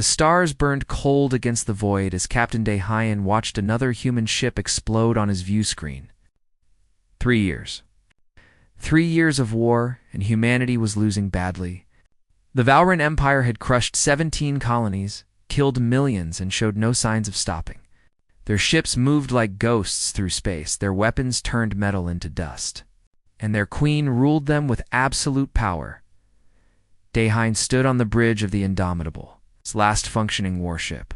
The stars burned cold against the void as Captain Dahayan watched another human ship explode on his view screen. 3 years. 3 years of war, and humanity was losing badly. The Valran Empire had crushed 17 colonies, killed millions, and showed no signs of stopping. Their ships moved like ghosts through space, their weapons turned metal into dust. And their queen ruled them with absolute power. Dahayan stood on the bridge of the Indomitable, its last functioning warship.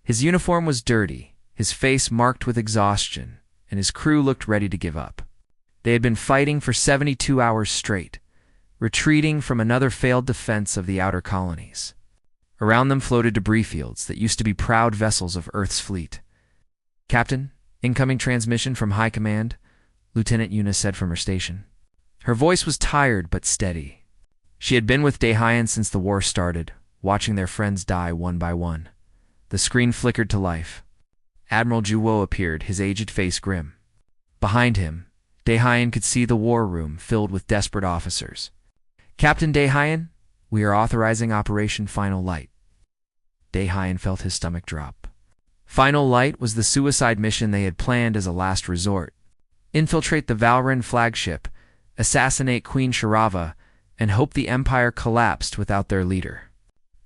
His uniform was dirty, his face marked with exhaustion, and his crew looked ready to give up. They had been fighting for 72 hours straight, retreating from another failed defense of the outer colonies. Around them floated debris fields that used to be proud vessels of Earth's fleet. "Captain, incoming transmission from High Command," Lieutenant Yuna said from her station. Her voice was tired but steady. She had been with Dahayan since the war started, watching their friends die one by one. The screen flickered to life. Admiral Juwo appeared, his aged face grim. Behind him, Dahayan could see the war room filled with desperate officers. "Captain Dahayan, we are authorizing Operation Final Light." Dahayan felt his stomach drop. Final Light was the suicide mission they had planned as a last resort. Infiltrate the Valran flagship, assassinate Queen Sharava, and hope the Empire collapsed without their leader.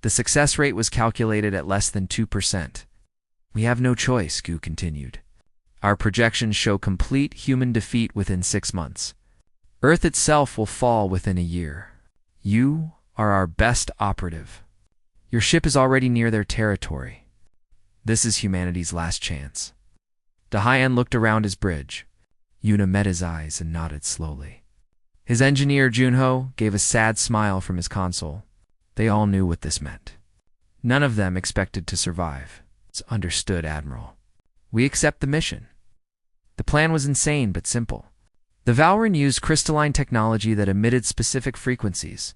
The success rate was calculated at less than 2%. "We have no choice," Gu continued. "Our projections show complete human defeat within 6 months. Earth itself will fall within a year. You are our best operative. Your ship is already near their territory. This is humanity's last chance." Dahayan looked around his bridge. Yuna met his eyes and nodded slowly. His engineer, Junho, gave a sad smile from his console. They all knew what this meant. None of them expected to survive. "It's understood, Admiral. We accept the mission." The plan was insane but simple. The Valran used crystalline technology that emitted specific frequencies.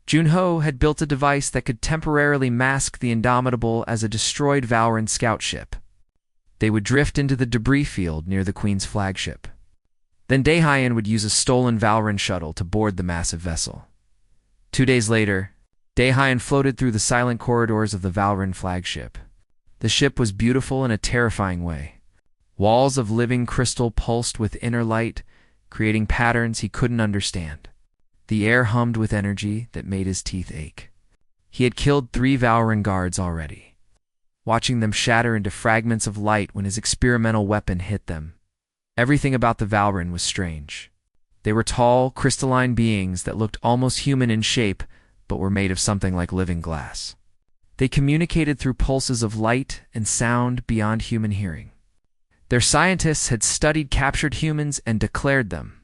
Junho had built a device that could temporarily mask the Indomitable as a destroyed Valran scout ship. They would drift into the debris field near the Queen's flagship. Then Dahayan would use a stolen Valran shuttle to board the massive vessel. 2 days later, Dahayan floated through the silent corridors of the Valran flagship. The ship was beautiful in a terrifying way. Walls of living crystal pulsed with inner light, creating patterns he couldn't understand. The air hummed with energy that made his teeth ache. He had killed 3 Valran guards already, watching them shatter into fragments of light when his experimental weapon hit them. Everything about the Valran was strange. They were tall, crystalline beings that looked almost human in shape, but were made of something like living glass. They communicated through pulses of light and sound beyond human hearing. Their scientists had studied captured humans and declared them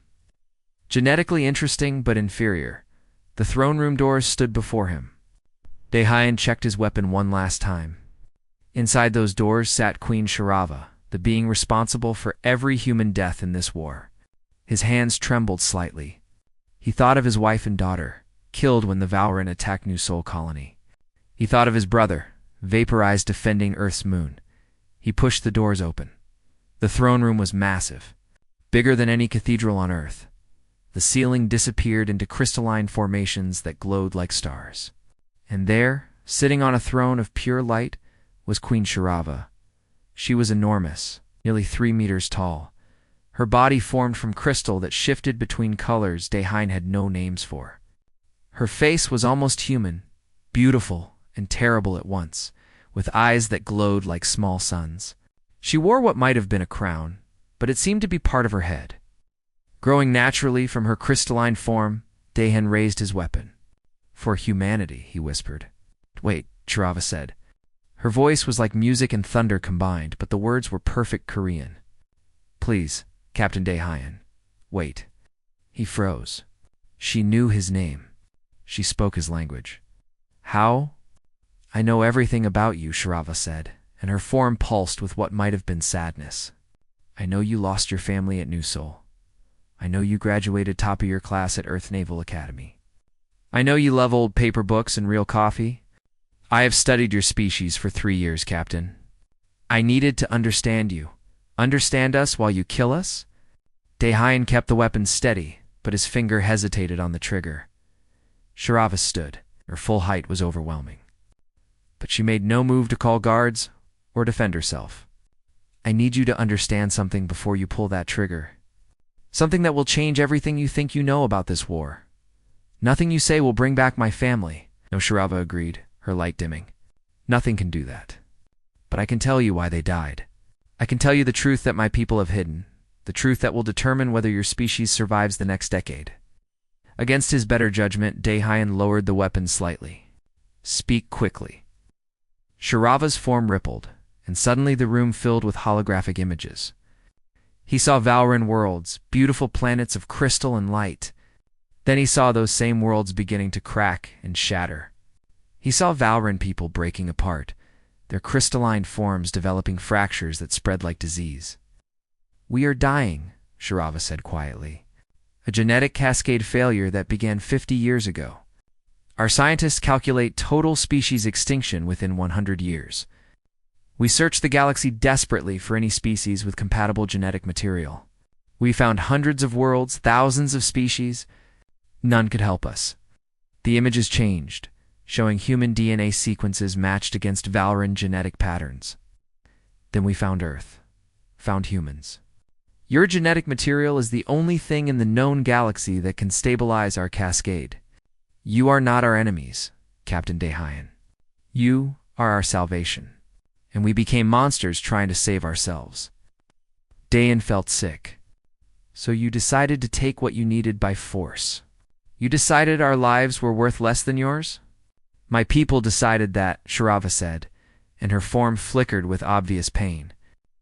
genetically interesting but inferior. The throne room doors stood before him. Dahayan checked his weapon one last time. Inside those doors sat Queen Sharava, the being responsible for every human death in this war. His hands trembled slightly. He thought of his wife and daughter, killed when the Valran attacked New Sol Colony. He thought of his brother, vaporized defending Earth's moon. He pushed the doors open. The throne room was massive, bigger than any cathedral on Earth. The ceiling disappeared into crystalline formations that glowed like stars. And there, sitting on a throne of pure light, was Queen Sharava. She was enormous, nearly 3 meters tall. Her body formed from crystal that shifted between colors Dahayan had no names for. Her face was almost human, beautiful and terrible at once, with eyes that glowed like small suns. She wore what might have been a crown, but it seemed to be part of her head. Growing naturally from her crystalline form, Dahayan raised his weapon. "For humanity," he whispered. "Wait," Sharava said. Her voice was like music and thunder combined, but the words were perfect Korean. "Please, Captain Dahayan, wait." He froze. She knew his name. She spoke his language. "How?" "I know everything about you," Sharava said, and her form pulsed with what might have been sadness. "I know you lost your family at New Sol. I know you graduated top of your class at Earth Naval Academy. I know you love old paper books and real coffee. I have studied your species for 3 years, Captain. I needed to understand you. Understand us while you kill us?" Dahayan kept the weapon steady, but his finger hesitated on the trigger. Sharava stood. Her full height was overwhelming. but she made no move to call guards or defend herself. I need you to understand something before you pull that trigger. Something that will change everything you think you know about this war. Nothing you say will bring back my family. No, Shirava agreed, her light dimming. Nothing can do that. But I can tell you why they died. I can tell you the truth that my people have hidden, the truth that will determine whether your species survives the next decade. Against his better judgment, Daehyun lowered the weapon slightly. Speak quickly. Shirava's form rippled, and suddenly the room filled with holographic images. He saw Valran worlds, beautiful planets of crystal and light. Then he saw those same worlds beginning to crack and shatter. He saw Valran people breaking apart, their crystalline forms developing fractures that spread like disease. We are dying, Shirava said quietly. A genetic cascade failure that began 50 years ago. Our scientists calculate total species extinction within 100 years. We searched the galaxy desperately for any species with compatible genetic material. We found hundreds of worlds, thousands of species. None could help us. The images changed, showing human DNA sequences matched against Valran genetic patterns. Then we found Earth, found humans. Your genetic material is the only thing in the known galaxy that can stabilize our cascade. You are not our enemies, Captain Daehyun. You are our salvation. And we became monsters trying to save ourselves. Daehyun felt sick. So you decided to take what you needed by force. You decided our lives were worth less than yours? My people decided that, Shirava said, and her form flickered with obvious pain.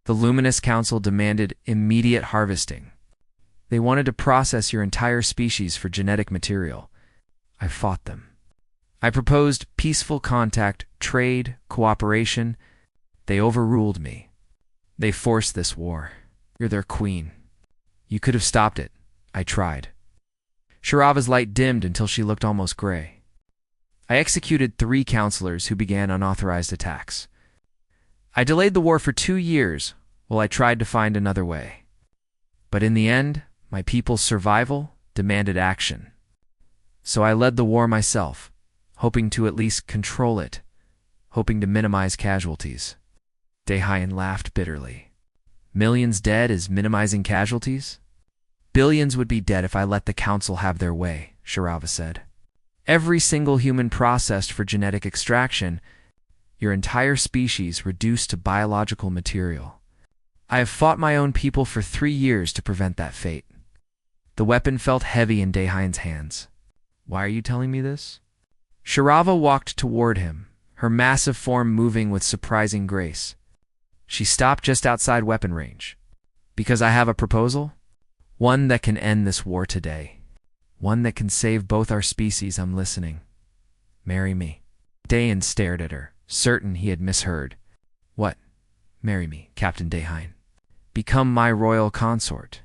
The Luminous Council demanded immediate harvesting. They wanted to process your entire species for genetic material. I fought them. I proposed peaceful contact, trade, cooperation. They overruled me. They forced this war. You're their queen. You could have stopped it. I tried. Shirava's light dimmed until she looked almost gray. I executed 3 counselors who began unauthorized attacks. I delayed the war for 2 years while I tried to find another way. But in the end, my people's survival demanded action. So I led the war myself, hoping to at least control it, hoping to minimize casualties. Daehyun laughed bitterly. Millions dead is minimizing casualties? Billions would be dead if I let the Council have their way, Shirava said. Every single human processed for genetic extraction, your entire species reduced to biological material. I have fought my own people for 3 years to prevent that fate. The weapon felt heavy in Daehyun's hands. Why are you telling me this? Shirava walked toward him, her massive form moving with surprising grace. She stopped just outside weapon range. Because I have a proposal? One that can end this war today. One that can save both our species. I'm listening. Marry me. Daehyun stared at her, certain he had misheard. What? Marry me, Captain Daehyun. Become my royal consort.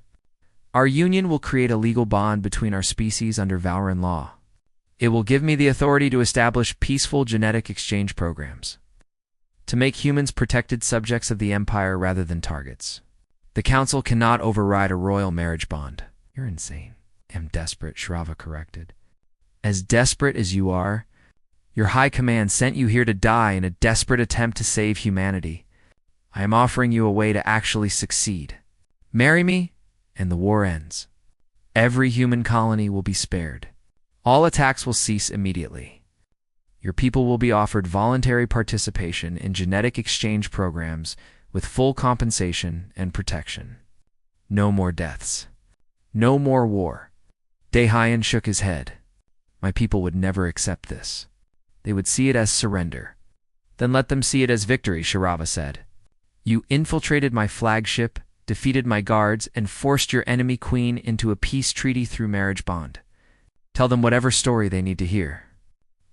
Our union will create a legal bond between our species under Valran law. It will give me the authority to establish peaceful genetic exchange programs. To make humans protected subjects of the Empire rather than targets. The Council cannot override a royal marriage bond. You're insane. I'm desperate, Shirava corrected. As desperate as you are, your high command sent you here to die in a desperate attempt to save humanity. I am offering you a way to actually succeed. Marry me, and the war ends. Every human colony will be spared. All attacks will cease immediately. Your people will be offered voluntary participation in genetic exchange programs with full compensation and protection. No more deaths. No more war. Daehyun shook his head. My people would never accept this. They would see it as surrender. Then let them see it as victory, Shirava said. You infiltrated my flagship, defeated my guards, and forced your enemy queen into a peace treaty through marriage bond. Tell them whatever story they need to hear.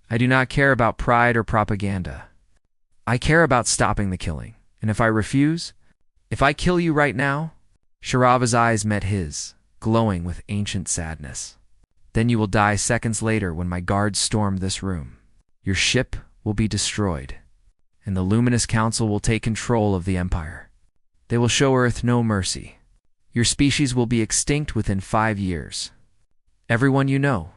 I do not care about pride or propaganda. I care about stopping the killing. And if I refuse, if I kill you right now, Shirava's eyes met his, glowing with ancient sadness. Then you will die seconds later when my guards storm this room. Your ship will be destroyed, and the Luminous Council will take control of the Empire. They will show Earth no mercy. Your species will be extinct within 5 years. Everyone you know,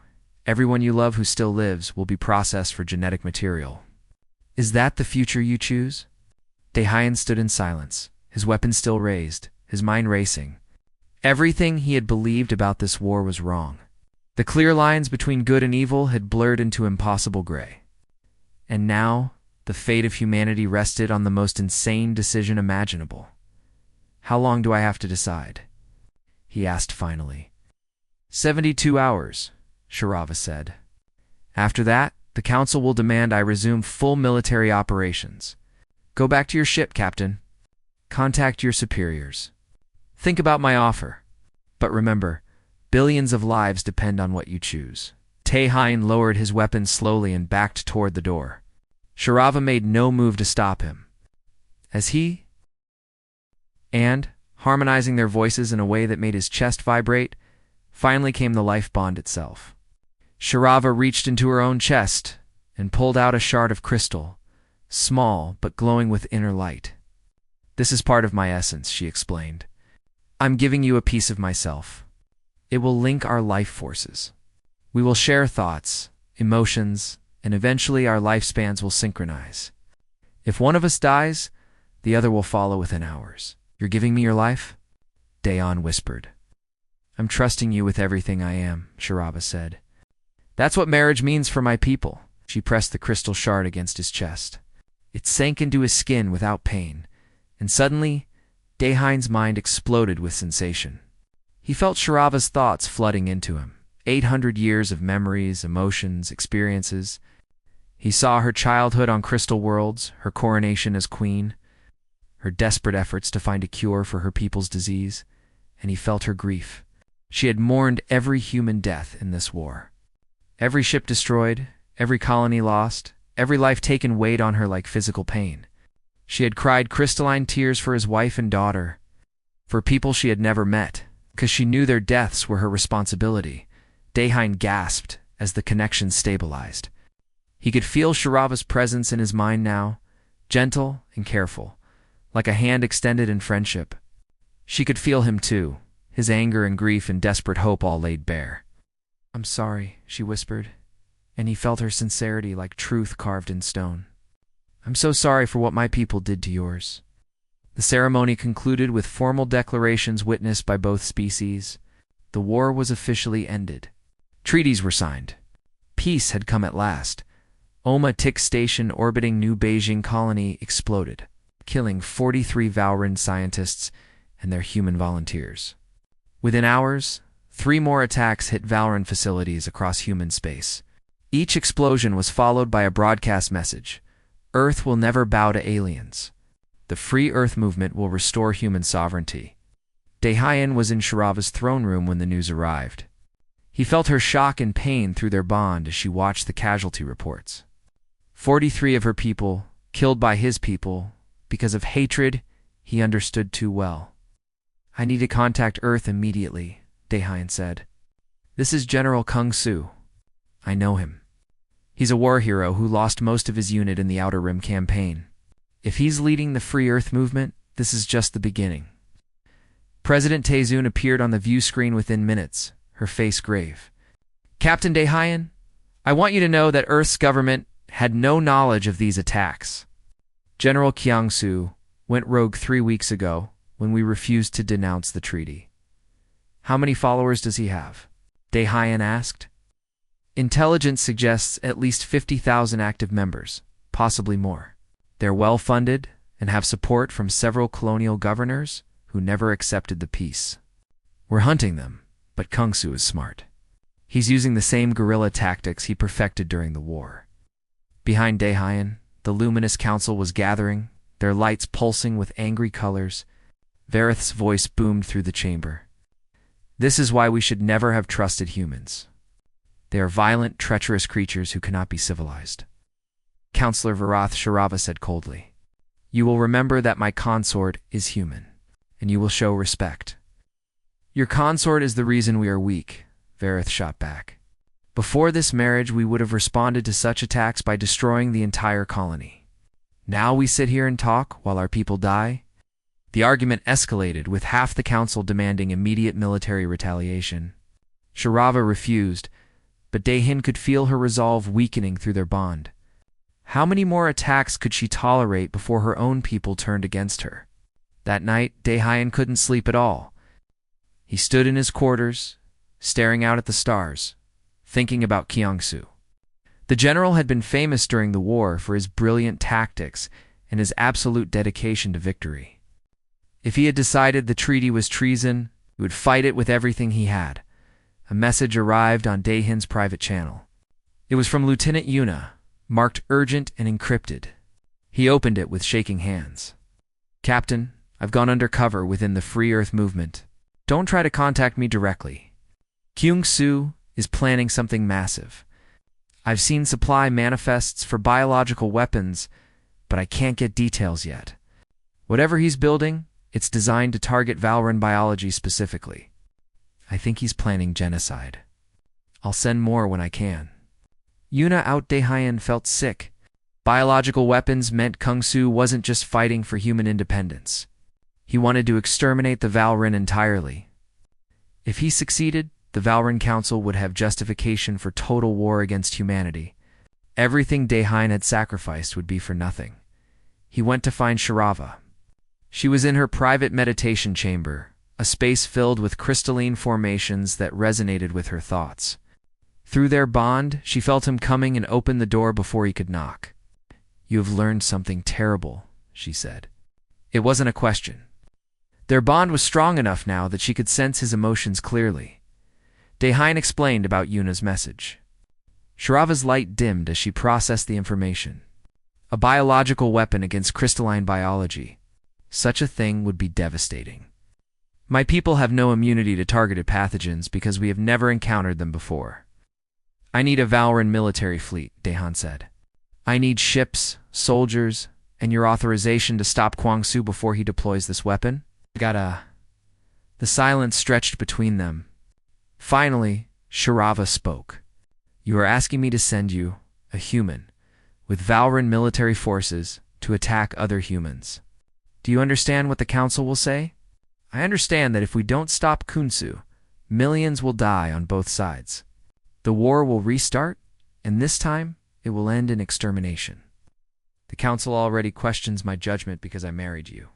everyone you love who still lives will be processed for genetic material. Is that the future you choose? Daehyun stood in silence, his weapon still raised, his mind racing. Everything he had believed about this war was wrong. The clear lines between good and evil had blurred into impossible gray. And now, the fate of humanity rested on the most insane decision imaginable. How long do I have to decide? He asked finally. 72 hours, Sharava said. After that, the Council will demand I resume full military operations. Go back to your ship, Captain. Contact your superiors. Think about my offer. But remember, billions of lives depend on what you choose. Daehyun lowered his weapon slowly and backed toward the door. Sharava made no move to stop him. As he and, harmonizing their voices in a way that made his chest vibrate, finally came the life bond itself. Sharava reached into her own chest and pulled out a shard of crystal, small but glowing with inner light. This is part of my essence, she explained. I'm giving you a piece of myself. It will link our life forces. We will share thoughts, emotions, and eventually our lifespans will synchronize. If one of us dies, the other will follow within hours. You're giving me your life? Daehyun whispered. I'm trusting you with everything I am, Sharava said. That's what marriage means for my people. She pressed the crystal shard against his chest. It sank into his skin without pain, and suddenly, Daehyun's mind exploded with sensation. He felt Sharava's thoughts flooding into him. 800 years of memories, emotions, experiences. He saw her childhood on Crystal Worlds, her coronation as queen, her desperate efforts to find a cure for her people's disease, and he felt her grief. She had mourned every human death in this war. Every ship destroyed, every colony lost, every life taken weighed on her like physical pain. She had cried crystalline tears for his wife and daughter, for people she had never met, because she knew their deaths were her responsibility. Daehyun gasped as the connection stabilized. He could feel Sharava's presence in his mind now, gentle and careful, like a hand extended in friendship. She could feel him too, his anger and grief and desperate hope all laid bare. I'm sorry, she whispered, and he felt her sincerity like truth carved in stone. I'm so sorry for what my people did to yours. The ceremony concluded with formal declarations witnessed by both species. The war was officially ended. Treaties were signed. Peace had come at last. Oma Tick Station orbiting New Beijing colony exploded, killing 43 Valran scientists and their human volunteers. Within hours, 3 more attacks hit Valran facilities across human space. Each explosion was followed by a broadcast message. Earth will never bow to aliens. The Free Earth movement will restore human sovereignty. Daehyun was in Sharava's throne room when the news arrived. He felt her shock and pain through their bond as she watched the casualty reports. 43 of her people, killed by his people, because of hatred he understood too well. I need to contact Earth immediately, Daehyun said. This is General Kung Su. I know him. He's a war hero who lost most of his unit in the Outer Rim campaign. If he's leading the Free Earth movement, this is just the beginning. President Taezun appeared on the view screen within minutes, her face grave. Captain Daehyun, I want you to know that Earth's government had no knowledge of these attacks. General Kyung-soo went rogue 3 weeks ago when we refused to denounce the treaty. How many followers does he have? Daehyun asked. Intelligence suggests at least 50,000 active members, possibly more. They're well-funded and have support from several colonial governors who never accepted the peace. We're hunting them, but Kung-soo is smart. He's using the same guerrilla tactics he perfected during the war. Behind Daehyun, the luminous council was gathering, their lights pulsing with angry colors. Vareth's voice boomed through the chamber. This is why we should never have trusted humans. They are violent, treacherous creatures who cannot be civilized. Counselor Varath, Sharava said coldly. You will remember that my consort is human, and you will show respect. Your consort is the reason we are weak, Vareth shot back. Before this marriage, we would have responded to such attacks by destroying the entire colony. Now we sit here and talk while our people die? The argument escalated, with half the council demanding immediate military retaliation. Sharava refused, but Daehyun could feel her resolve weakening through their bond. How many more attacks could she tolerate before her own people turned against her? That night, Daehyun couldn't sleep at all. He stood in his quarters, staring out at the stars, thinking about Kyungsoo. The general had been famous during the war for his brilliant tactics and his absolute dedication to victory. If he had decided the treaty was treason, he would fight it with everything he had. A message arrived on Daehyun's private channel. It was from Lieutenant Yuna, marked urgent and encrypted. He opened it with shaking hands. "Captain, I've gone undercover within the Free Earth movement. Don't try to contact me directly. Kyungsoo is planning something massive. I've seen supply manifests for biological weapons, but I can't get details yet. Whatever he's building, it's designed to target Valran biology specifically. I think he's planning genocide. I'll send more when I can." Yuna out Daehyun felt sick. Biological weapons meant Kyungsoo wasn't just fighting for human independence. He wanted to exterminate the Valran entirely. If he succeeded, the Valran Council would have justification for total war against humanity. Everything Daehyun had sacrificed would be for nothing. He went to find Sharava. She was in her private meditation chamber, a space filled with crystalline formations that resonated with her thoughts. Through their bond, she felt him coming and opened the door before he could knock. "You have learned something terrible," she said. It wasn't a question. Their bond was strong enough now that she could sense his emotions clearly. Daehyun explained about Yuna's message. Sharava's light dimmed as she processed the information. A biological weapon against crystalline biology. Such a thing would be devastating. "My people have no immunity to targeted pathogens because we have never encountered them before. I need a Valran military fleet," Daehyun said. "I need ships, soldiers, and your authorization to stop Kyungsoo before he deploys this weapon." The silence stretched between them. Finally, Sharava spoke. "You are asking me to send you, a human, with Valran military forces to attack other humans. Do you understand what the Council will say? I understand that if we don't stop Kyungsoo, millions will die on both sides. The war will restart, and this time it will end in extermination. The Council already questions my judgment because I married you.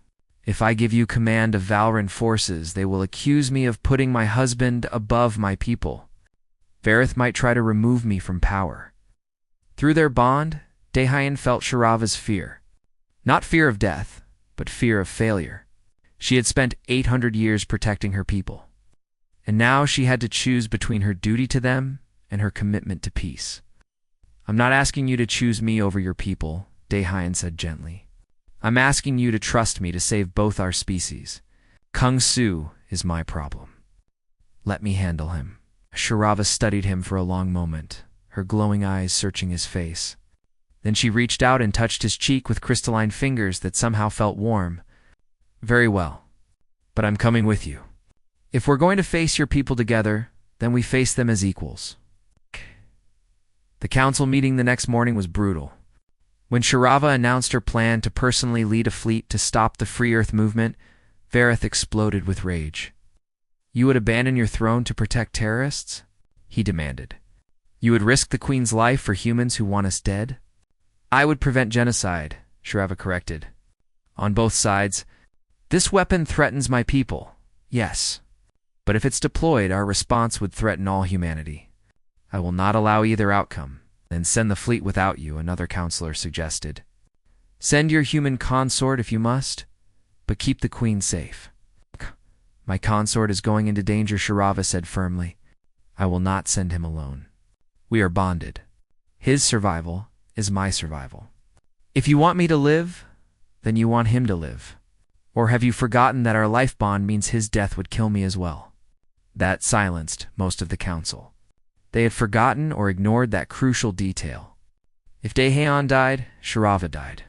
If I give you command of Valran forces, they will accuse me of putting my husband above my people. Vareth might try to remove me from power." Through their bond, Daehyun felt Sharava's fear. Not fear of death, but fear of failure. She had spent 800 years protecting her people, and now she had to choose between her duty to them and her commitment to peace. "I'm not asking you to choose me over your people," Daehyun said gently. "I'm asking you to trust me to save both our species. Kyungsoo is my problem. Let me handle him." Sharava studied him for a long moment, her glowing eyes searching his face. Then she reached out and touched his cheek with crystalline fingers that somehow felt warm. "Very well, but I'm coming with you. If we're going to face your people together, then we face them as equals." The council meeting the next morning was brutal. When Sharava announced her plan to personally lead a fleet to stop the Free Earth movement, Vareth exploded with rage. "You would abandon your throne to protect terrorists?" he demanded. "You would risk the Queen's life for humans who want us dead?" "I would prevent genocide," Sharava corrected. "On both sides. This weapon threatens my people, yes. But if it's deployed, our response would threaten all humanity. I will not allow either outcome. Then send the fleet without you," another counselor suggested. "Send your human consort if you must, but keep the Queen safe." "My consort is going into danger," Sharava said firmly. "I will not send him alone. We are bonded. His survival is my survival. If you want me to live, then you want him to live. Or have you forgotten that our life bond means his death would kill me as well?" That silenced most of the council. They had forgotten or ignored that crucial detail. If Daehyun died, Sharava died.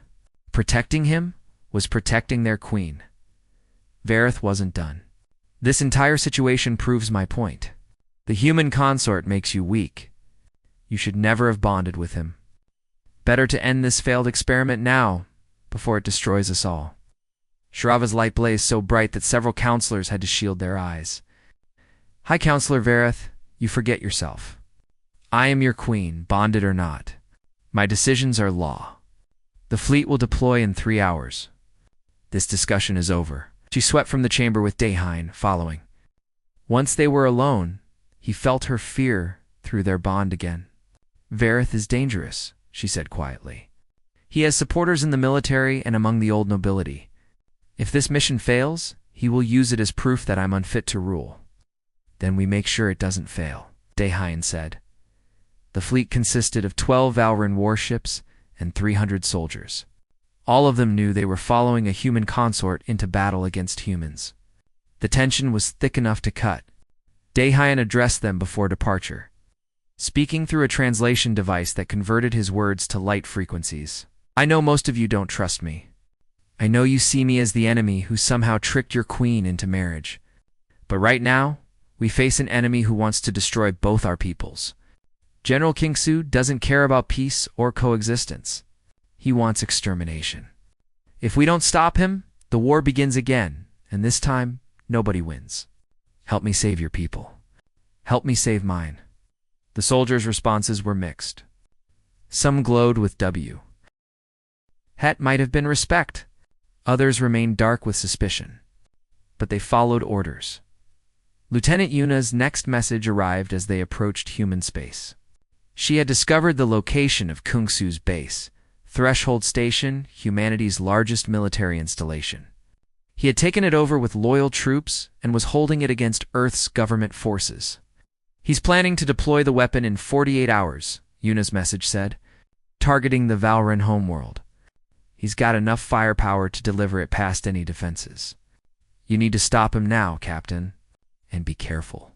Protecting him was protecting their queen. Vareth wasn't done. "This entire situation proves my point. The human consort makes you weak. You should never have bonded with him. Better to end this failed experiment now, before it destroys us all." Sharava's light blazed so bright that several counselors had to shield their eyes. "High Counselor Vareth, you forget yourself. I am your queen, bonded or not. My decisions are law. The fleet will deploy in 3 hours. This discussion is over. She swept from the chamber with Daehyun following. Once they were alone, he felt her fear through their bond again. Vareth is dangerous, she said quietly. He has supporters in the military and among the old nobility. If this mission fails, he will use it as proof that I'm unfit to rule. Then we make sure it doesn't fail, Daehyun said. The fleet consisted of 12 Valran warships and 300 soldiers. All of them knew they were following a human consort into battle against humans. The tension was thick enough to cut. Daehyun addressed them before departure, speaking through a translation device that converted his words to light frequencies. I know most of you don't trust me. I know you see me as the enemy who somehow tricked your queen into marriage. But right now, we face an enemy who wants to destroy both our peoples. General Kingsu doesn't care about peace or coexistence. He wants extermination. If we don't stop him, the war begins again, and this time, nobody wins. Help me save your people. Help me save mine. The soldiers' responses were mixed. Some glowed with W. Het might have been respect. Others remained dark with suspicion. But they followed orders. Lieutenant Yuna's next message arrived as they approached human space. She had discovered the location of Kungsu's base, Threshold Station, humanity's largest military installation. He had taken it over with loyal troops and was holding it against Earth's government forces. He's planning to deploy the weapon in 48 hours, Yuna's message said, targeting the Valran homeworld. He's got enough firepower to deliver it past any defenses. You need to stop him now, Captain, and be careful.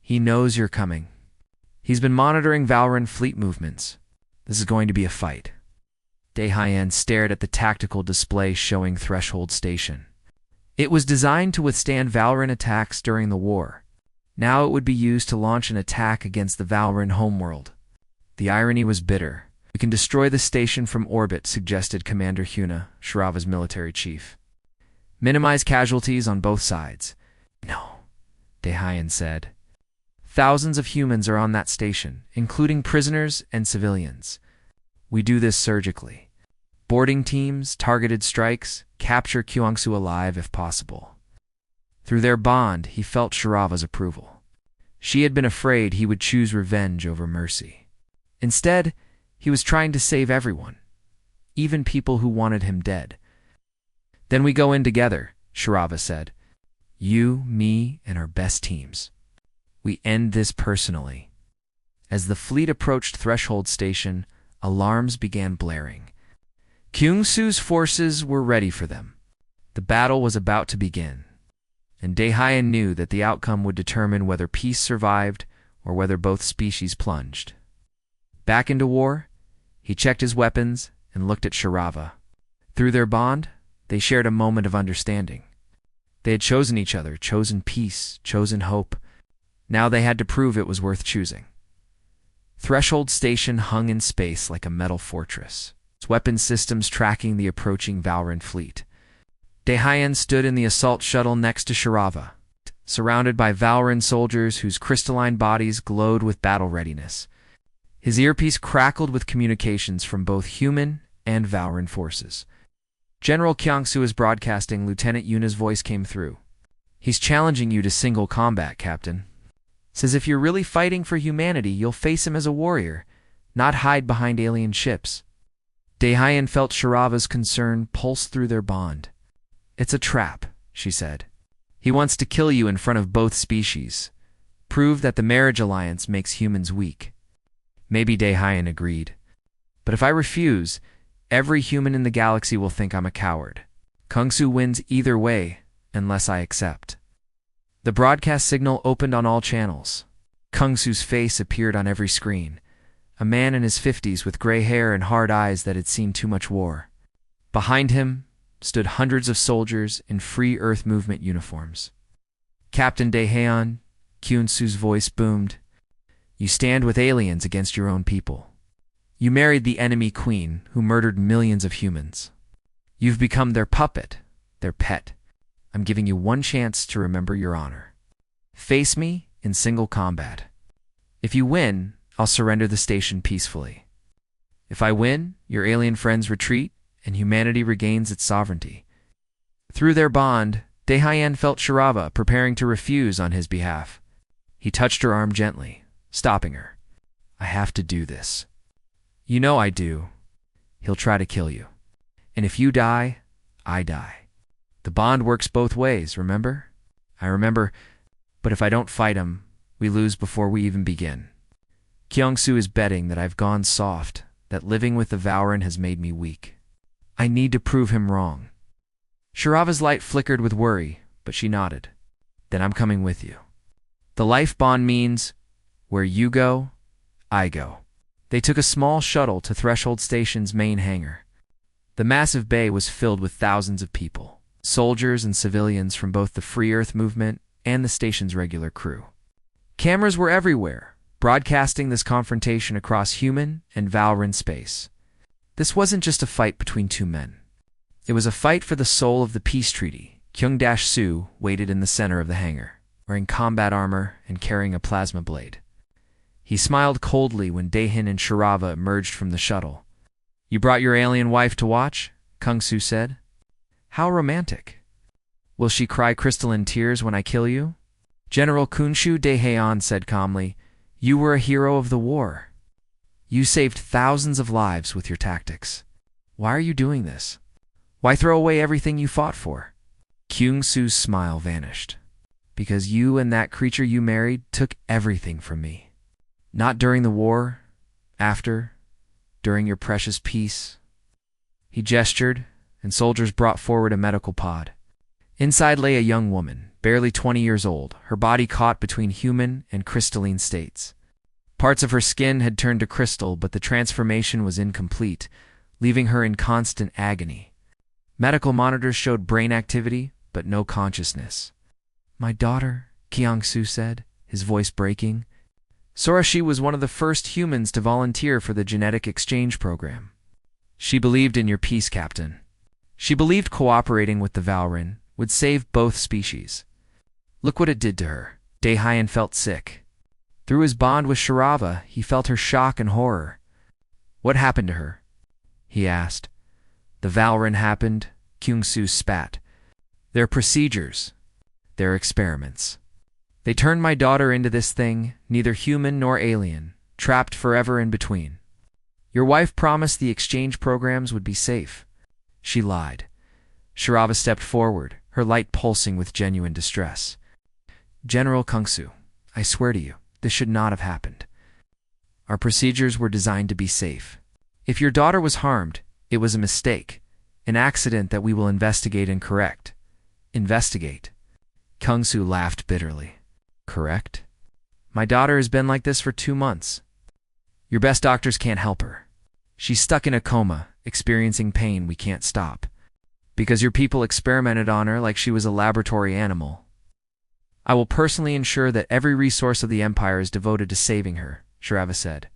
He knows you're coming. He's been monitoring Valran fleet movements. This is going to be a fight. Daehyun stared at the tactical display showing Threshold Station. It was designed to withstand Valran attacks during the war. Now it would be used to launch an attack against the Valran homeworld. The irony was bitter. We can destroy the station from orbit, suggested Commander Huna, Shirava's military chief. Minimize casualties on both sides. No, Daehyun said. Thousands of humans are on that station, including prisoners and civilians. We do this surgically. Boarding teams, targeted strikes, capture Kyungsu alive if possible. Through their bond, he felt Shirava's approval. She had been afraid he would choose revenge over mercy. Instead, he was trying to save everyone, even people who wanted him dead. Then we go in together, Shirava said. You, me, and our best teams. We end this personally. As the fleet approached Threshold Station, alarms began blaring. Kyungsu's forces were ready for them. The battle was about to begin, and Daehyun knew that the outcome would determine whether peace survived or whether both species plunged. Back into war, he checked his weapons and looked at Shirava. Through their bond, they shared a moment of understanding. They had chosen each other, chosen peace, chosen hope. Now they had to prove it was worth choosing. Threshold Station hung in space like a metal fortress, its weapon systems tracking the approaching Valran fleet. Daehyun stood in the assault shuttle next to Shirava, surrounded by Valran soldiers whose crystalline bodies glowed with battle readiness. His earpiece crackled with communications from both human and Valran forces. General Kyungsu is broadcasting. Lieutenant Yuna's voice came through. He's challenging you to single combat, Captain. Says if you're really fighting for humanity, you'll face him as a warrior, not hide behind alien ships. Daehyun felt Shirava's concern pulse through their bond. It's a trap, she said. He wants to kill you in front of both species. Prove that the marriage alliance makes humans weak. Maybe Daehyun agreed. But if I refuse, every human in the galaxy will think I'm a coward. Kungsu wins either way, unless I accept. The broadcast signal opened on all channels. Kungsu's face appeared on every screen. A man in his 50s with gray hair and hard eyes that had seen too much war. Behind him stood hundreds of soldiers in Free Earth Movement uniforms. Captain Daehyun, Kyungsu's voice boomed. You stand with aliens against your own people. You married the enemy queen who murdered millions of humans. You've become their puppet, their pet. I'm giving you one chance to remember your honor. Face me in single combat. If you win, I'll surrender the station peacefully. If I win, your alien friends retreat, and humanity regains its sovereignty. Through their bond, Daehayan felt Shirava preparing to refuse on his behalf. He touched her arm gently, stopping her. I have to do this. You know I do. He'll try to kill you. And if you die, I die. The bond works both ways, remember? I remember, but if I don't fight him, we lose before we even begin. Kyung-soo is betting that I've gone soft, that living with the Valorant has made me weak. I need to prove him wrong. Shirava's light flickered with worry, but she nodded. Then I'm coming with you. The life bond means, where you go, I go. They took a small shuttle to Threshold Station's main hangar. The massive bay was filled with thousands of people, soldiers and civilians from both the Free Earth movement and the station's regular crew. Cameras were everywhere, broadcasting this confrontation across human and Valorant space. This wasn't just a fight between two men. It was a fight for the soul of the peace treaty. Kyung-soo waited in the center of the hangar, wearing combat armor and carrying a plasma blade. He smiled coldly when Daehin and Shirava emerged from the shuttle. You brought your alien wife to watch? Kyung-soo said. How romantic. Will she cry crystalline tears when I kill you? General Kunshu Daehayan said calmly, You were a hero of the war. You saved thousands of lives with your tactics. Why are you doing this? Why throw away everything you fought for? Kyung-soo's smile vanished. Because you and that creature you married took everything from me. Not during the war, after, during your precious peace. He gestured, and soldiers brought forward a medical pod. Inside lay a young woman, barely 20 years old, her body caught between human and crystalline states. Parts of her skin had turned to crystal, but the transformation was incomplete, leaving her in constant agony. Medical monitors showed brain activity, but no consciousness. My daughter, Kyung-soo said, his voice breaking. Sorashi was one of the first humans to volunteer for the genetic exchange program. She believed in your peace, Captain. She believed cooperating with the Valorant would save both species. Look what it did to her. Daehayan felt sick. Through his bond with Shirava, he felt her shock and horror. What happened to her? He asked. The Valorant happened, Kyung-soo spat. Their procedures, their experiments. They turned my daughter into this thing, neither human nor alien, trapped forever in between. Your wife promised the exchange programs would be safe. She lied. Shirava stepped forward, her light pulsing with genuine distress. General Kyung-soo, I swear to you, this should not have happened. Our procedures were designed to be safe. If your daughter was harmed, it was a mistake, an accident that we will investigate and correct. Investigate. Kyung-soo laughed bitterly. Correct? My daughter has been like this for 2 months. Your best doctors can't help her. She's stuck in a coma, experiencing pain we can't stop. Because your people experimented on her like she was a laboratory animal. I will personally ensure that every resource of the Empire is devoted to saving her, Shirava said.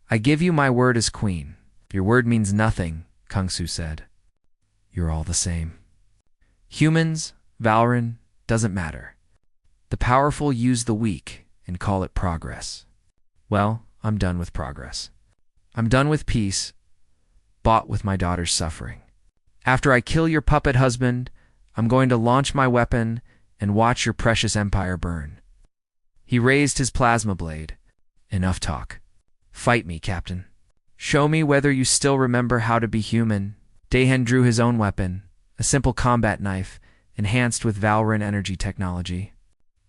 I give you my word as queen. Your word means nothing, Kyung-soo said. You're all the same. Humans, Valorant, doesn't matter. The powerful use the weak and call it progress. Well, I'm done with progress. I'm done with peace, bought with my daughter's suffering. After I kill your puppet husband, I'm going to launch my weapon and watch your precious empire burn. He raised his plasma blade. Enough talk. Fight me, Captain. Show me whether you still remember how to be human. Daehin drew his own weapon, a simple combat knife, enhanced with Valorant energy technology.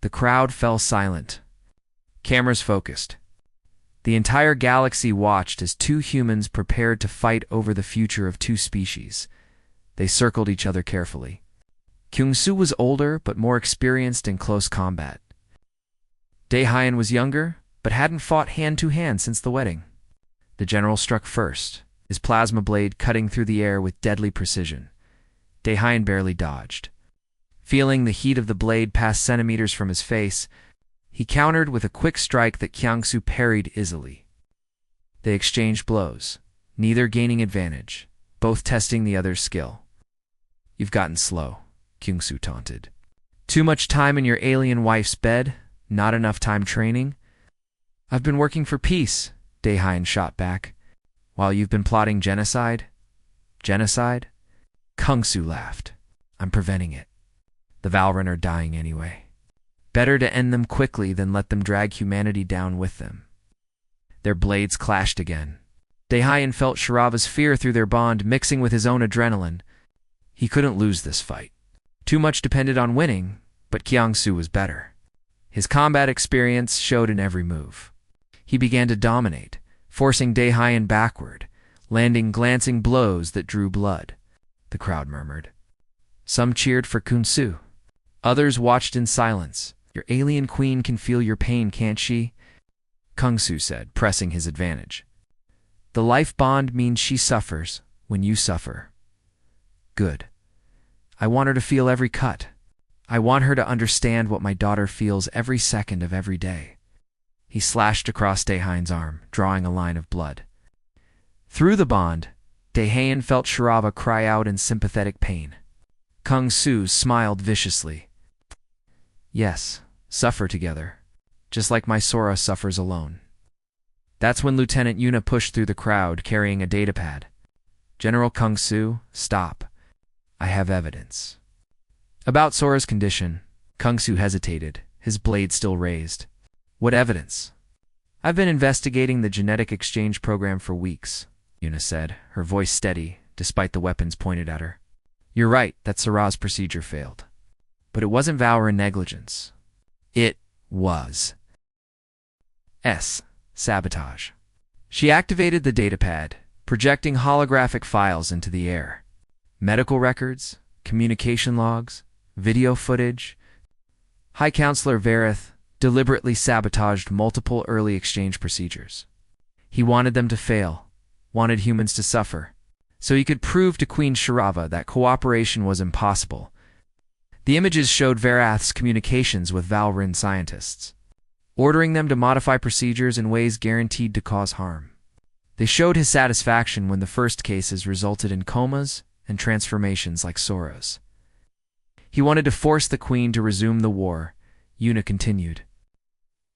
The crowd fell silent. Cameras focused. The entire galaxy watched as 2 humans prepared to fight over the future of 2 species. They circled each other carefully. Kyung-soo was older but more experienced in close combat. Daehayan was younger, but hadn't fought hand-to-hand since the wedding. The general struck first, his plasma blade cutting through the air with deadly precision. Daehayan barely dodged. Feeling the heat of the blade pass centimeters from his face, he countered with a quick strike that Kyung-soo parried easily. They exchanged blows, neither gaining advantage, both testing the other's skill. You've gotten slow, Kyung-soo taunted. Too much time in your alien wife's bed, not enough time training? I've been working for peace, Daehayan shot back. While you've been plotting genocide? Genocide? Kung Su laughed. I'm preventing it. The Valren are dying anyway. Better to end them quickly than let them drag humanity down with them. Their blades clashed again. Daehyun felt Shirava's fear through their bond mixing with his own adrenaline. He couldn't lose this fight. Too much depended on winning, but Kyung-soo was better. His combat experience showed in every move. He began to dominate, forcing Daehyun backward, landing glancing blows that drew blood. The crowd murmured. Some cheered for Kun-soo. Others watched in silence. Your alien queen can feel your pain, can't she? Kung-soo said, pressing his advantage. The life bond means she suffers when you suffer. Good. I want her to feel every cut. I want her to understand what my daughter feels every second of every day. He slashed across Daehyun's arm, drawing a line of blood. Through the bond, Daehyun felt Shirava cry out in sympathetic pain. Kung-soo smiled viciously. Yes, suffer together, just like my Sora suffers alone. That's when Lieutenant Yuna pushed through the crowd carrying a datapad. General Kung-soo, stop. I have evidence. About Sora's condition, Kung-soo hesitated, his blade still raised. What evidence? I've been investigating the genetic exchange program for weeks, Yuna said, her voice steady, despite the weapons pointed at her. You're right that Sora's procedure failed. But it wasn't Valren negligence. It was sabotage. She activated the datapad, projecting holographic files into the air. Medical records, communication logs, video footage. High Counselor Vareth deliberately sabotaged multiple early exchange procedures. He wanted them to fail, wanted humans to suffer, so he could prove to Queen Shirava that cooperation was impossible. The images showed Vareth's communications with Valren scientists, ordering them to modify procedures in ways guaranteed to cause harm. They showed his satisfaction when the first cases resulted in comas and transformations like Sora's. He wanted to force the Queen to resume the war, Yuna continued.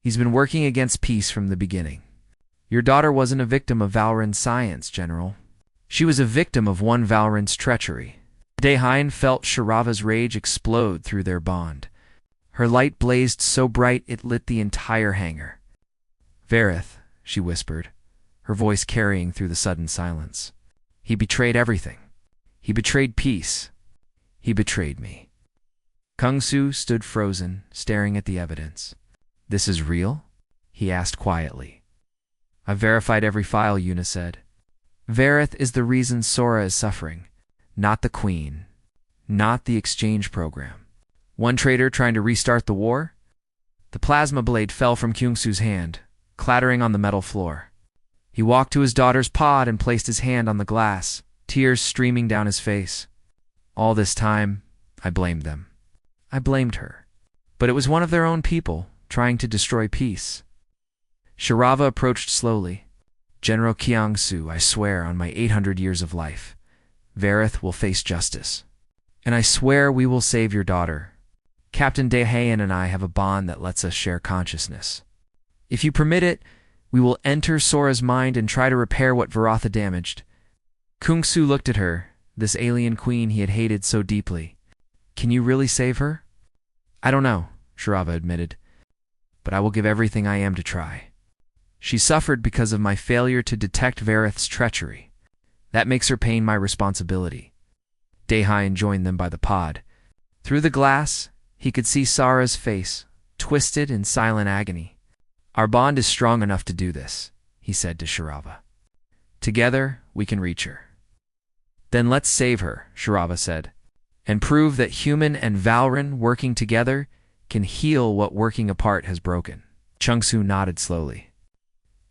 He's been working against peace from the beginning. Your daughter wasn't a victim of Valren's science, General. She was a victim of one Valren's treachery. Daehyun felt Shirava's rage explode through their bond. Her light blazed so bright it lit the entire hangar. Vareth, she whispered, her voice carrying through the sudden silence. He betrayed everything. He betrayed peace. He betrayed me. Kung-soo stood frozen, staring at the evidence. This is real? He asked quietly. I've verified every file, Yuna said. Vareth is the reason Sora is suffering, not the Queen, not the exchange program. One traitor trying to restart the war? The plasma blade fell from Kyung-soo's hand, clattering on the metal floor. He walked to his daughter's pod and placed his hand on the glass, tears streaming down his face. All this time, I blamed them. I blamed her. But it was one of their own people, trying to destroy peace. Shirava approached slowly. General Kyung-soo, I swear on my 800 years of life, Vareth will face justice. And I swear we will save your daughter. Captain Daehyun and I have a bond that lets us share consciousness. If you permit it, we will enter Sora's mind and try to repair what Varatha damaged. Kung-soo looked at her, this alien queen he had hated so deeply. Can you really save her? I don't know, Shirava admitted, but I will give everything I am to try. She suffered because of my failure to detect Vareth's treachery. That makes her pain my responsibility. Daehyun joined them by the pod. Through the glass, he could see Sara's face, twisted in silent agony. Our bond is strong enough to do this, he said to Shirava. Together, we can reach her. Then let's save her, Shirava said, and prove that human and Valren working together can heal what working apart has broken. Chung-soo nodded slowly.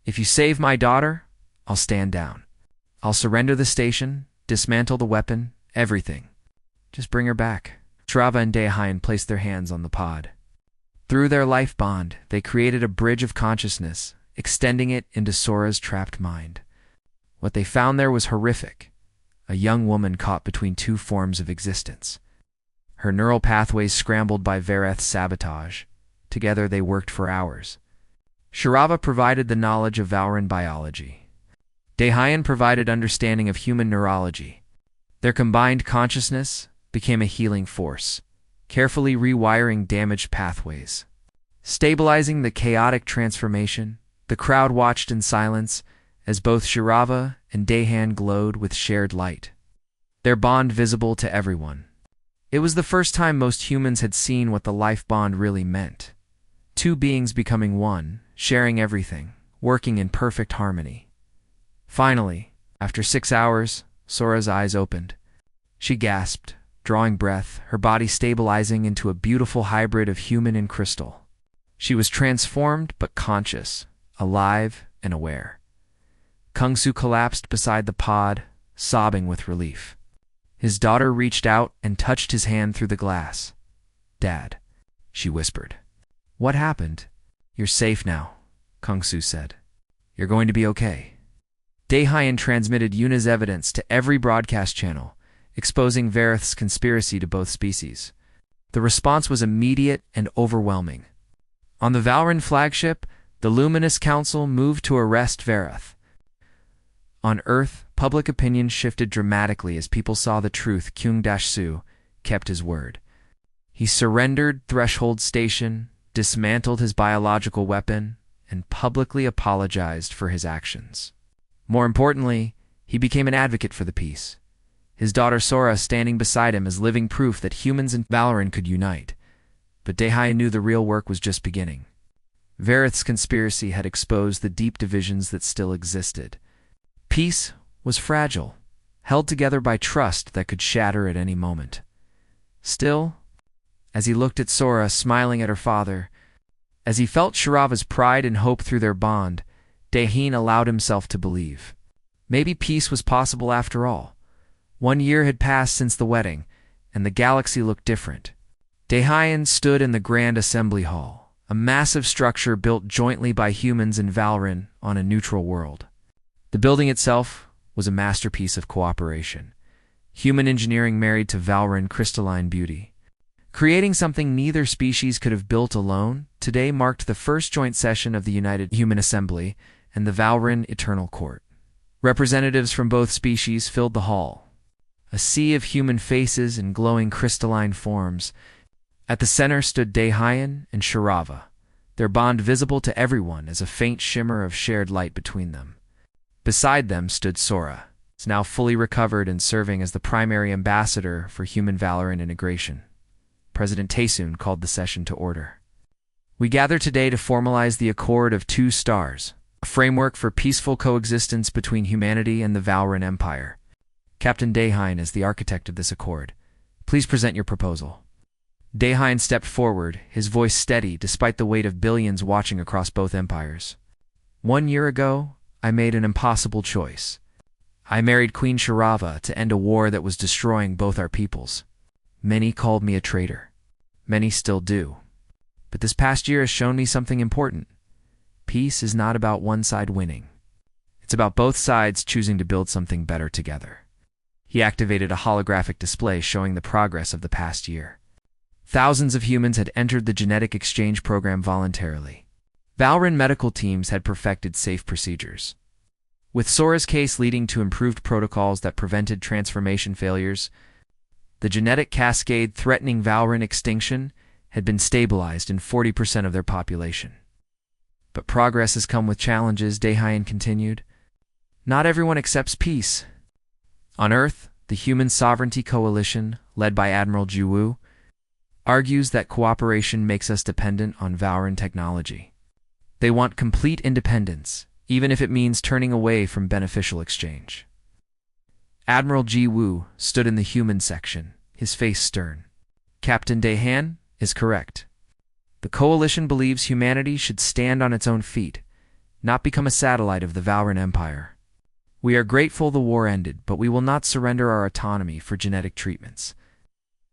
If you save my daughter, I'll stand down. I'll surrender the station, dismantle the weapon, everything. Just bring her back. Shirava and Daehyun placed their hands on the pod. Through their life bond, they created a bridge of consciousness, extending it into Sora's trapped mind. What they found there was horrific. A young woman caught between two forms of existence. Her neural pathways scrambled by Vareth's sabotage. Together they worked for hours. Shirava provided the knowledge of Valren biology. Daehyun provided understanding of human neurology. Their combined consciousness became a healing force, carefully rewiring damaged pathways. Stabilizing the chaotic transformation, the crowd watched in silence as both Shirava and Dehan glowed with shared light, their bond visible to everyone. It was the first time most humans had seen what the life bond really meant. Two beings becoming one, sharing everything, working in perfect harmony. Finally, after 6 hours, Sora's eyes opened. She gasped, drawing breath, her body stabilizing into a beautiful hybrid of human and crystal. She was transformed but conscious, alive and aware. Kungsu collapsed beside the pod, sobbing with relief. His daughter reached out and touched his hand through the glass. "Dad," she whispered. "What happened?" "You're safe now," Kungsu said. "You're going to be okay." Dehan transmitted Yuna's evidence to every broadcast channel, exposing Varith's conspiracy to both species. The response was immediate and overwhelming. On the Valrin flagship, the Luminous Council moved to arrest Varith. On Earth, public opinion shifted dramatically as people saw the truth. Kyung-Su kept his word. He surrendered Threshold Station, dismantled his biological weapon, and publicly apologized for his actions. More importantly, he became an advocate for the peace. His daughter Sora standing beside him as living proof that humans and Valrin could unite. But Dehan knew the real work was just beginning. Varith's conspiracy had exposed the deep divisions that still existed. Peace was fragile, held together by trust that could shatter at any moment. Still, as he looked at Sora smiling at her father, as he felt Shirava's pride and hope through their bond, Dehan allowed himself to believe. Maybe peace was possible after all. 1 year had passed since the wedding, and the galaxy looked different. Dehan stood in the Grand Assembly Hall, a massive structure built jointly by humans and Valrin on a neutral world. The building itself was a masterpiece of cooperation. Human engineering married to Valrin crystalline beauty. Creating something neither species could have built alone, today marked the first joint session of the United Human Assembly and the Valrin Eternal Court. Representatives from both species filled the hall. A sea of human faces and glowing crystalline forms. At the center stood Dehan and Shirava, their bond visible to everyone as a faint shimmer of shared light between them. Beside them stood Sora, now fully recovered and serving as the primary ambassador for human valor and integration. President Taesoon called the session to order. "We gather today to formalize the Accord of Two Stars, a framework for peaceful coexistence between humanity and the Valrin Empire. Captain Dehan is the architect of this accord. Please present your proposal." Dehan stepped forward, his voice steady despite the weight of billions watching across both empires. 1 year ago, I made an impossible choice. I married Queen Shirava to end a war that was destroying both our peoples. Many called me a traitor. Many still do. But this past year has shown me something important. Peace is not about one side winning. It's about both sides choosing to build something better together. He activated a holographic display showing the progress of the past year. Thousands of humans had entered the genetic exchange program voluntarily. Valrin medical teams had perfected safe procedures. With Sora's case leading to improved protocols that prevented transformation failures, the genetic cascade threatening Valrin extinction had been stabilized in 40% of their population. But progress has come with challenges, Dehan continued. Not everyone accepts peace. On Earth, the Human Sovereignty Coalition, led by Admiral Jiwoo, argues that cooperation makes us dependent on Valrin technology. They want complete independence, even if it means turning away from beneficial exchange. Admiral Jiwoo stood in the human section, his face stern. Captain Dehan is correct. The Coalition believes humanity should stand on its own feet, not become a satellite of the Valrin Empire. We are grateful the war ended, but we will not surrender our autonomy for genetic treatments.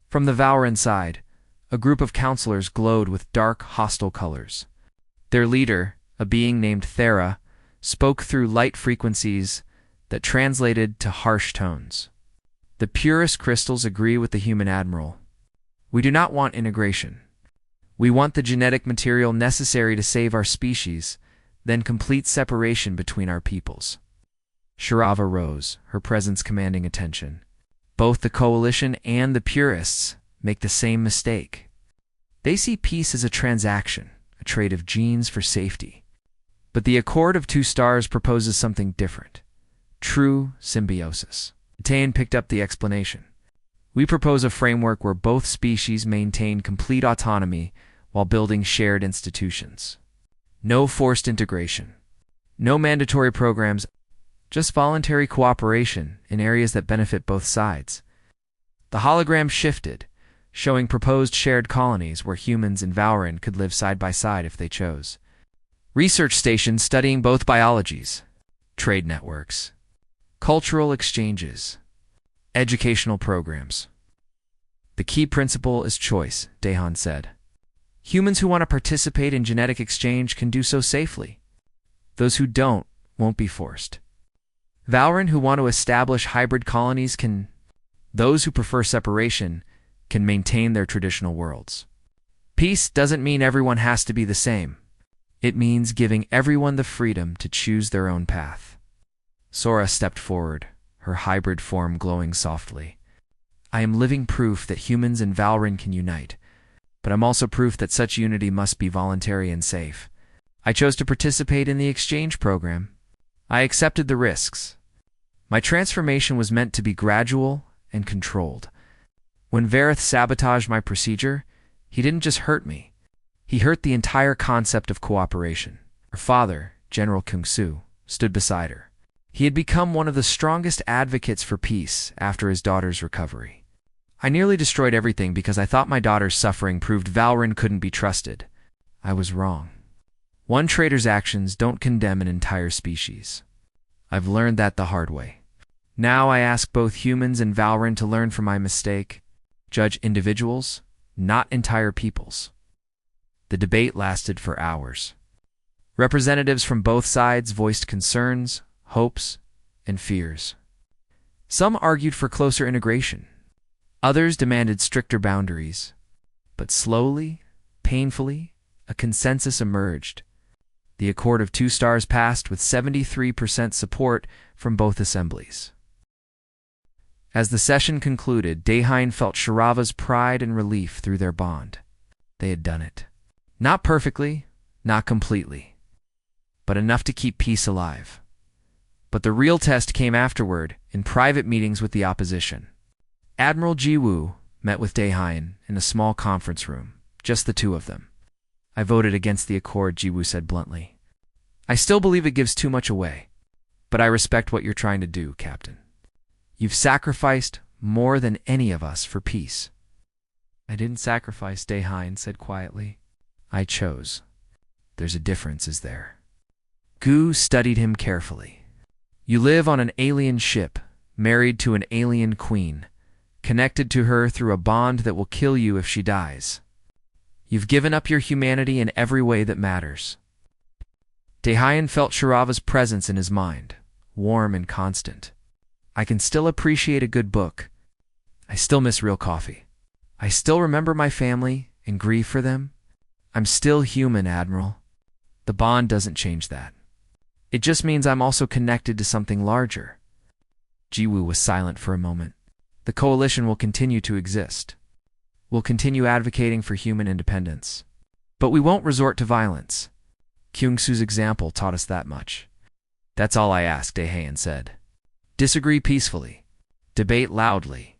From the Valrin side, a group of counselors glowed with dark, hostile colors. Their leader, a being named Thera, spoke through light frequencies that translated to harsh tones. The purest crystals agree with the human admiral. We do not want integration. We want the genetic material necessary to save our species, then complete separation between our peoples. Shirava rose, her presence commanding attention. Both the coalition and the purists make the same mistake. They see peace as a transaction, a trade of genes for safety. But the Accord of Two Stars proposes something different. True symbiosis. Tane picked up the explanation. We propose a framework where both species maintain complete autonomy while building shared institutions. No forced integration. No mandatory programs, just voluntary cooperation in areas that benefit both sides. The hologram shifted, showing proposed shared colonies where humans and Valrin could live side by side if they chose. Research stations studying both biologies, trade networks, cultural exchanges, educational programs. The key principle is choice, Dehan said. Humans who want to participate in genetic exchange can do so safely. Those who don't won't be forced. Valrin who want to establish hybrid colonies can. Those who prefer separation can maintain their traditional worlds. Peace doesn't mean everyone has to be the same. It means giving everyone the freedom to choose their own path. Sora stepped forward, her hybrid form glowing softly. I am living proof that humans and Valrin can unite, but I'm also proof that such unity must be voluntary and safe. I chose to participate in the exchange program. I accepted the risks. My transformation was meant to be gradual and controlled. When Vareth sabotaged my procedure, he didn't just hurt me. He hurt the entire concept of cooperation. Her father, General Kung-Su, stood beside her. He had become one of the strongest advocates for peace after his daughter's recovery. I nearly destroyed everything because I thought my daughter's suffering proved Valrin couldn't be trusted. I was wrong. One traitor's actions don't condemn an entire species. I've learned that the hard way. Now I ask both humans and Valrin to learn from my mistake. Judge individuals, not entire peoples. The debate lasted for hours. Representatives from both sides voiced concerns, hopes, and fears. Some argued for closer integration. Others demanded stricter boundaries. But slowly, painfully, a consensus emerged. The Accord of Two Stars passed with 73% support from both assemblies. As the session concluded, Dehain felt Sharava's pride and relief through their bond. They had done it. Not perfectly, not completely, but enough to keep peace alive. But the real test came afterward, in private meetings with the opposition. Admiral Jiwoo met with Dehain in a small conference room, just the two of them. I voted against the accord, Jiwoo said bluntly. I still believe it gives too much away, but I respect what you're trying to do, Captain. You've sacrificed more than any of us for peace. I didn't sacrifice, Dehain said quietly. I chose. There's a difference, is there? Gu studied him carefully. You live on an alien ship, married to an alien queen, connected to her through a bond that will kill you if she dies. You've given up your humanity in every way that matters. Dehain felt Sharava's presence in his mind, warm and constant. I can still appreciate a good book. I still miss real coffee. I still remember my family and grieve for them. I'm still human, Admiral. The bond doesn't change that. It just means I'm also connected to something larger. Jiwoo was silent for a moment. The coalition will continue to exist. We'll continue advocating for human independence. But we won't resort to violence. Kyung-Soo's example taught us that much. That's all I ask, Dehain said. Disagree peacefully. Debate loudly.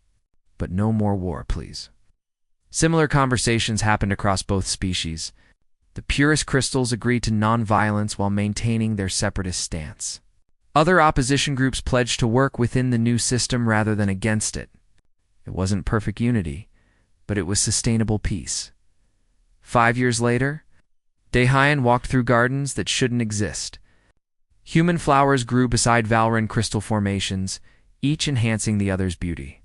But no more war, please. Similar conversations happened across both species. The purest crystals agreed to non-violence while maintaining their separatist stance. Other opposition groups pledged to work within the new system rather than against it. It wasn't perfect unity, but it was sustainable peace. 5 years later, Dehain walked through gardens that shouldn't exist. Human flowers grew beside Valrin crystal formations, each enhancing the other's beauty.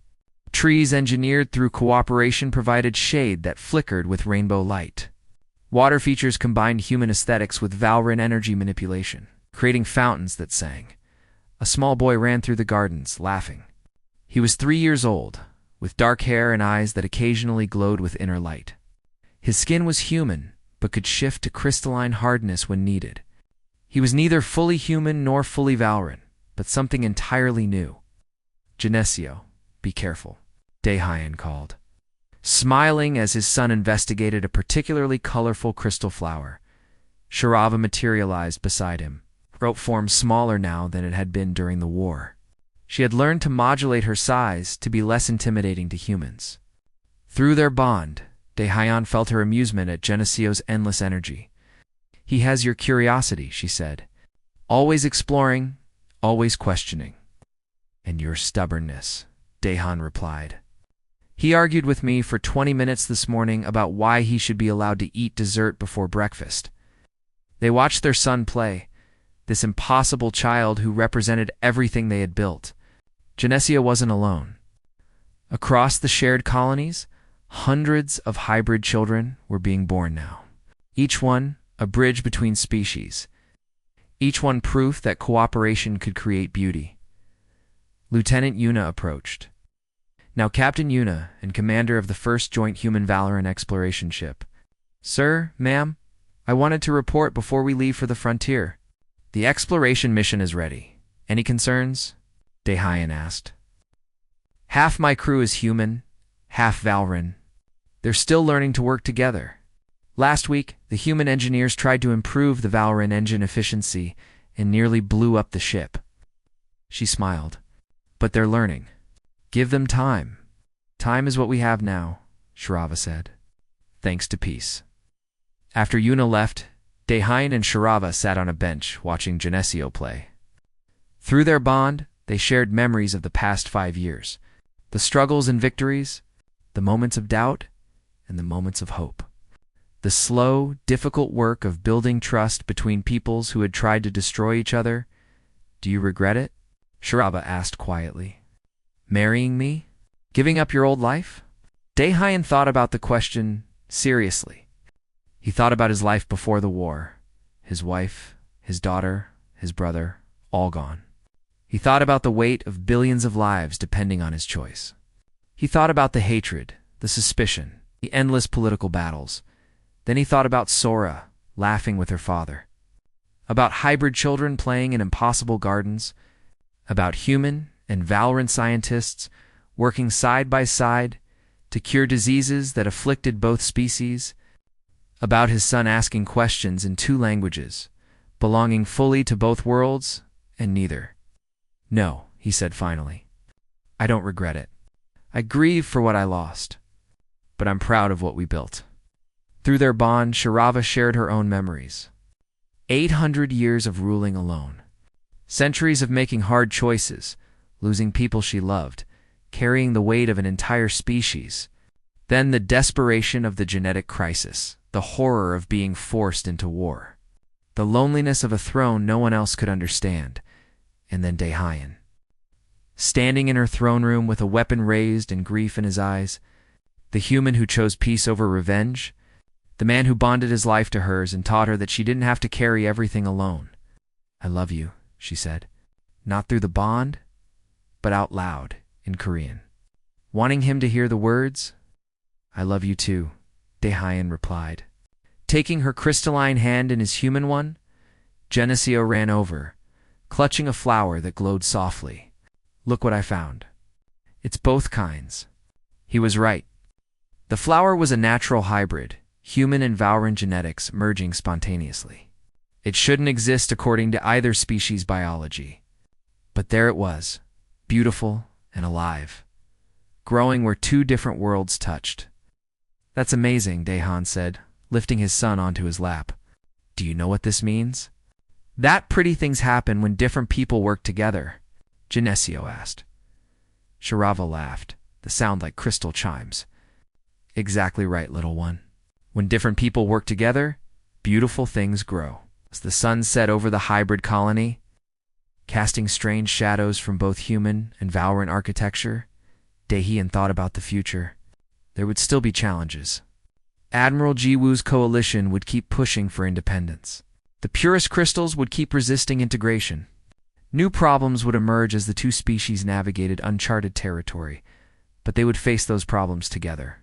Trees engineered through cooperation provided shade that flickered with rainbow light. Water features combined human aesthetics with Valrin energy manipulation, creating fountains that sang. A small boy ran through the gardens, laughing. He was 3 years old, with dark hair and eyes that occasionally glowed with inner light. His skin was human, but could shift to crystalline hardness when needed. He was neither fully human nor fully Valrin, but something entirely new. Genesio, Be careful, Daehyun called, smiling as his son investigated a particularly colorful crystal flower. Sharava materialized beside him, rope form smaller now than it had been during the war. She had learned to modulate her size to be less intimidating to humans. Through their bond, Daehyun felt her amusement at Genesio's endless energy. He has your curiosity, she said. Always exploring, always questioning. And your stubbornness, Daehyun replied. He argued with me for 20 minutes this morning about why he should be allowed to eat dessert before breakfast. They watched their son play, this impossible child who represented everything they had built. Genesia wasn't alone. Across the shared colonies, hundreds of hybrid children were being born now. Each one a bridge between species. Each one proof that cooperation could create beauty. Lieutenant Yuna approached. Now Captain Yuna and commander of the first joint human Valorant exploration ship. Sir, ma'am, I wanted to report before we leave for the frontier. The exploration mission is ready. Any concerns? Daehyun asked. Half my crew is human, half Valorant. They're still learning to work together. Last week, the human engineers tried to improve the Valorant engine efficiency and nearly blew up the ship. She smiled. But they're learning. Give them time. Time is what we have now, Sharava said. Thanks to peace. After Yuna left, Daehyun and Sharava sat on a bench watching Genesio play. Through their bond, they shared memories of the past 5 years. The struggles and victories, the moments of doubt, and the moments of hope. The slow, difficult work of building trust between peoples who had tried to destroy each other. Do you regret it? Sharava asked quietly. Marrying me? Giving up your old life? Daehyun thought about the question seriously. He thought about his life before the war. His wife, his daughter, his brother, all gone. He thought about the weight of billions of lives depending on his choice. He thought about the hatred, the suspicion, the endless political battles. Then he thought about Sora, laughing with her father. About hybrid children playing in impossible gardens. About human and Valorant scientists working side by side to cure diseases that afflicted both species. About his son asking questions in 2 languages, belonging fully to both worlds and neither. No, he said finally. I don't regret it. I grieve for what I lost, but I'm proud of what we built. Through their bond, Sharava shared her own memories. 800 years of ruling alone. Centuries of making hard choices, losing people she loved, carrying the weight of an entire species. Then the desperation of the genetic crisis, the horror of being forced into war. The loneliness of a throne no one else could understand. And then Daehyun. Standing in her throne room with a weapon raised and grief in his eyes. The human who chose peace over revenge. The man who bonded his life to hers and taught her that she didn't have to carry everything alone. I love you, she said. Not through the bond, but out loud in Korean. Wanting him to hear the words, I love you too, Daehyun replied. Taking her crystalline hand in his human one, Genesio ran over, clutching a flower that glowed softly. Look what I found. It's both kinds. He was right. The flower was a natural hybrid, human and Valorant genetics merging spontaneously. It shouldn't exist according to either species' biology. But there it was, beautiful and alive, growing where 2 different worlds touched. That's amazing, Daehyun said, lifting his son onto his lap. Do you know what this means? That pretty things happen when different people work together, Genesio asked. Sharava laughed, the sound like crystal chimes. Exactly right, little one. When different people work together, beautiful things grow. As the sun set over the hybrid colony, casting strange shadows from both human and Valorant architecture, Daehyun thought about the future. There would still be challenges. Admiral Jiwoo's coalition would keep pushing for independence. The purest crystals would keep resisting integration. New problems would emerge as the 2 species navigated uncharted territory, but they would face those problems together.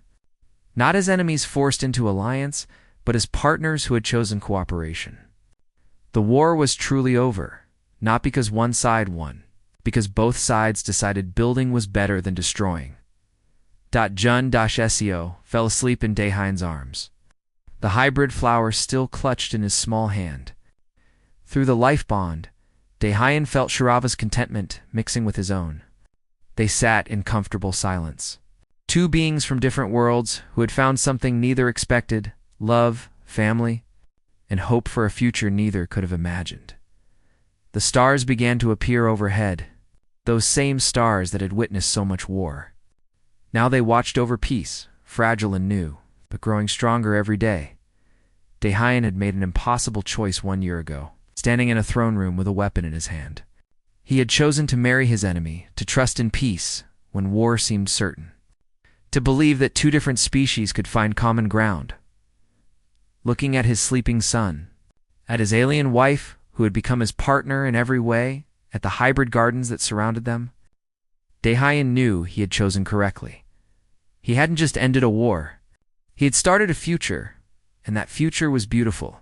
Not as enemies forced into alliance, but as partners who had chosen cooperation. The war was truly over, not because one side won, because both sides decided building was better than destroying. Jun-Seo fell asleep in Daehyun's arms. The hybrid flower still clutched in his small hand. Through the life bond, Daehyun felt Shirava's contentment mixing with his own. They sat in comfortable silence. Two beings from different worlds who had found something neither expected, love, family, and hope for a future neither could have imagined. The stars began to appear overhead, those same stars that had witnessed so much war. Now they watched over peace, fragile and new, but growing stronger every day. Daehyun had made an impossible choice 1 year ago, standing in a throne room with a weapon in his hand. He had chosen to marry his enemy, to trust in peace when war seemed certain, to believe that two different species could find common ground. Looking at his sleeping son, at his alien wife who had become his partner in every way, at the hybrid gardens that surrounded them, Daehyun knew he had chosen correctly. He hadn't just ended a war. He had started a future, and that future was beautiful.